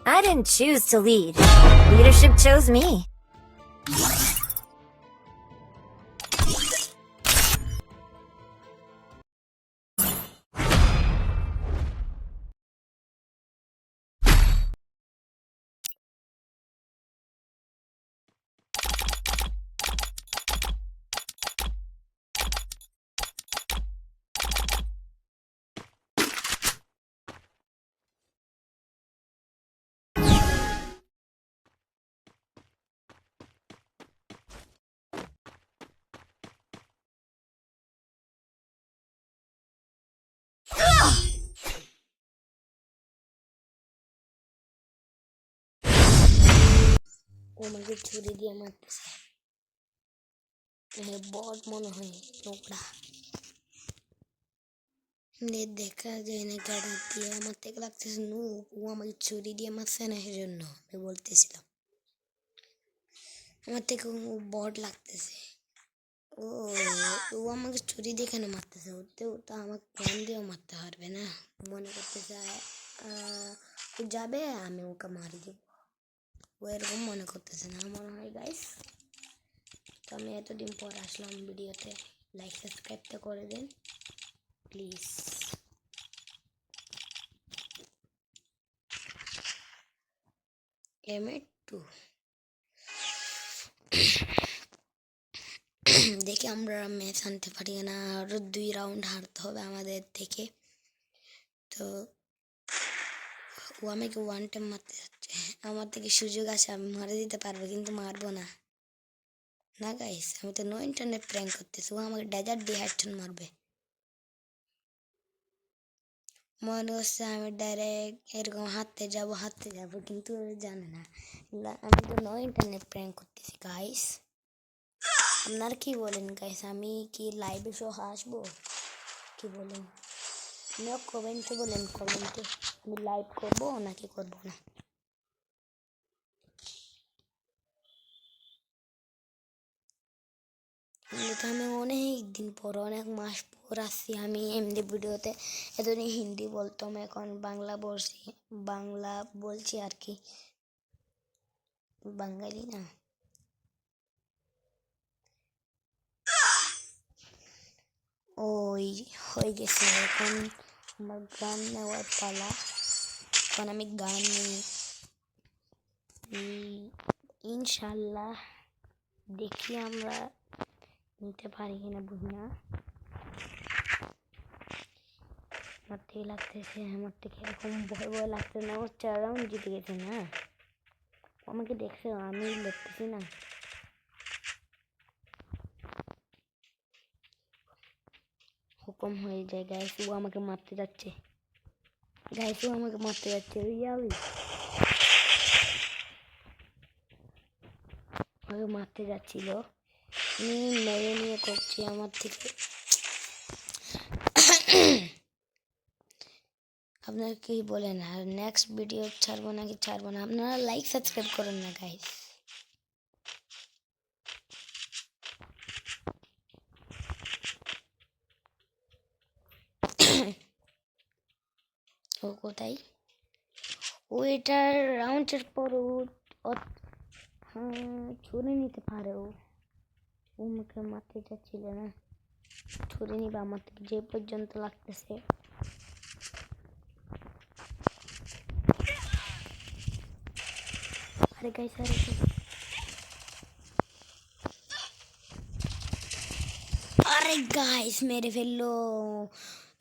I didn't choose to lead. Leadership chose me. ও আমাকে ছুরি দিয়ে মারতেছে। বট মনে হয় নোংরা দেখা যায় না গাড়ি দিয়ে। আমার থেকে লাগতেছে নু ও আমাকে ছুরি দিয়ে মারছে না, সেজন্য আমি বলতেছিলাম আমার থেকে ও বট লাগতেছে। ও ও আমাকে ছুরি দিয়ে কেন মারতেছে? ওতেও তো আমাকে গান দিয়েও মারতে পারবে না। মনে করতেছে ও যাবে, আমি ওকে মারি দেবো। ও এরকম মনে করতেছে না মনে হয় গাইস। তো আমি এতদিন পর আসলাম ভিডিওতে, লাইক সাবস্ক্রাইবটা করে দিন প্লিজ। M2 দেখি আমরা ম্যাচ আনতে পারি না, আরো 2 রাউন্ড হারতে হবে আমাদের থেকে। তো ও আমাকে ওয়ান টাইম মারতে যাচ্ছে, আমার থেকে সুযোগ আছে, আমি মারে দিতে পারবো কিন্তু মারবো না। না গাইস, আমি তো নো ইন্টারনেট প্র্যাঙ্ক করতেছি। ও আমাকে ডেজার্ট দিয়ে হেডশট মারবে। মনে হচ্ছে আমি ডাইরেক্ট এরকম হাঁটতে যাব, কিন্তু ও জানে না আমি তো নো ইন্টারনেট প্র্যাঙ্ক করতেছি গাইস। আপনার কি বলেন গাইস? আমি কি লাইভে সহ আসবো? কি বলেন? আপনিও কমেন্টে বলেন, কমেন্টে আমি লাইভ করবো নাকি করবো না। তো আমি অনেক দিন পর, অনেক মাস পর আসছি আমি এমনি ভিডিওতে। এতদিন হিন্দি বলতাম, এখন বাংলা বলছি আর কি, বাঙালি না। ওই হয়ে গেছে, এখন আমার গান নেওয়ার পালা। এখন আমি গান নিই ইনশাল্লাহ, দেখি আমরা নিতে পারি কিনা বুঝি না। আমার থেকে লাগতেছে, আমার থেকে এরকম ভয় ভয় লাগছে না। ও 4 রাউন্ড জিতে গেছে না, আমাকে দেখছে, আমি লড়তেছি না। হুকুম হয়ে যায় গাইস, ও আমাকে মারতে যাচ্ছে। গাইস ও আমাকে মারতে যাচ্ছে, রিয়ালি আমাকে মারতে যাচ্ছিল। আমি মেরে নিয়ে করছি আমার থেকে। আপনারা কি বলেন, আর নেক্সট ভিডিও ছাড়বো নাকি ছাড়বো না? আপনারা লাইক সাবস্ক্রাইব করেন না গাইস। ও কোথায়? ও এটার রাউন্ডের পর ছুরি নিতে পারে। ও আমাকে মারতে চাচ্ছিল না, ছুরি নিবে আমার থেকে যে পর্যন্ত লাগতেছে। আরে গাইস, আরে গাইস মেরে ফেললো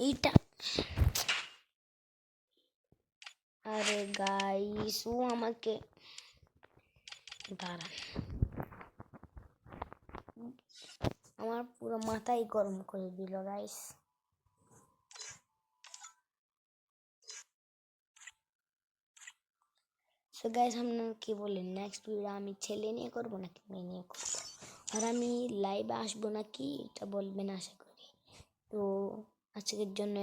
এইটা। আরে গাইস ও আমাকে, দাঁড়ান, আমার পুরো মাথাই গরম করে দিল গাইস। সো গাইস আপনারা কি বলেন, নেক্সট ভিডিও আমি ছেলে নিয়ে করবো নাকি মেয়ে নিয়ে করবো? আর আমি লাইভে আসবো নাকি এটা বলবেন আশা করি। তো আজকের জন্য